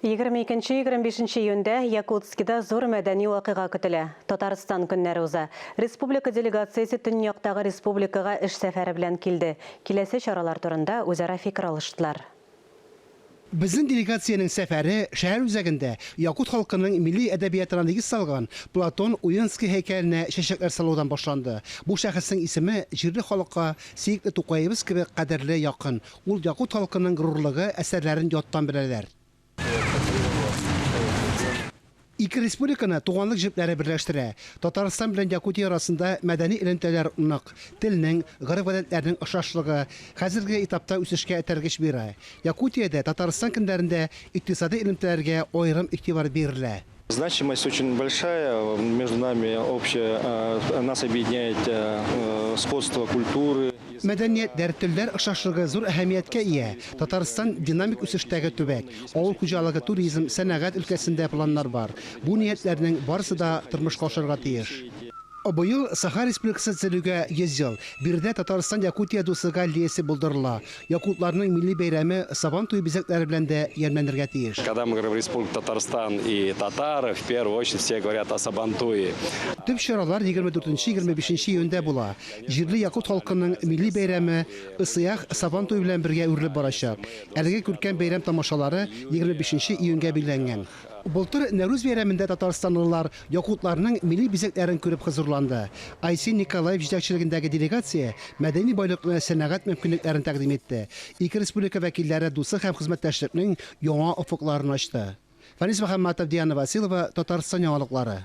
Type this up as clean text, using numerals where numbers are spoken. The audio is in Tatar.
22-25 июньдә Якутскида зур мәдәни вакыйга көтелә. Татарстан көннәре уза. Республика делегациясе Төньяктагы республикага эш сәфәре белән килде. Киләсе чаралар турында үзара фикер алыштылар. Безнең делегациянең сәфәре шәһәр үзәгендә Якут халкының милли әдәбиятына нигез салган Платон Уенский һәйкәленә чәчәкләр салудан башланды. Бу шәхеснең исеме җирле халыкка Сейетле Тукаебыз кебек кадерле якын. Ул Якут халкының горурлыгы әсәрләрен яттан беләләр. Ике республиканы туганлык җепләре берләштерә. Татарстан белән Якутия арасында мәдәни элемтәләр нык, телнең, гореф-гадәтләрнең охшашлыгы хәзерге этапта үсешкә этәргеч бирә. Якутиядә Татарстан көннәрендә икътисади элемтәләргә аерым игътибар бирелә. Значимость очень большая, между нами общая, нас объединяет сходство культуры. Мәдәниятләр, телләр охшашлыгы зур әһәмияткә ия. Татарстан динамик үсештәге төбәк. Авыл хуҗалыгы, туризм, сәнәгать өлкәсендә планнар бар. Бу ниятләрнең барысы да тормышка ашырга тиеш. Быел Саха Республикасы төзелүгә 100 ел. Биредә Татарстан Якутия дуслыгы аллеясы булдырыла. Якутларның милли бәйрәме Сабан туй бизәкләре белән дә ямьләнергә тиеш. Когда мы говорим Республика Татарстан и татары, в первую очередь все говорят о Сабантуе. Төп чаралар 24-25 июньдә була. Җирле Якут халкының милли бәйрәме Ысыях Сабан туй белән бергә үрелеп барачак. Әлеге күркәм бәйрәм тамашалары 25 июньгә билгеләнгән. Былтыр Нәүрүз бәйрәмендә татарстанлылар якутларның милли бизәкләрен күреп хозурланды. Айсин Николаев җитәкчелегендәге делегация мәдәни байлыкны, сәнәгать мөмкинлекләрен тәкъдим итте. Ике республика вәкилләре дуслык һәм хезмәттәшлекнең яңа офыкларын ачты. Фанис Мөхәммәтов, Диана Василова, Татарстан яңалыклары.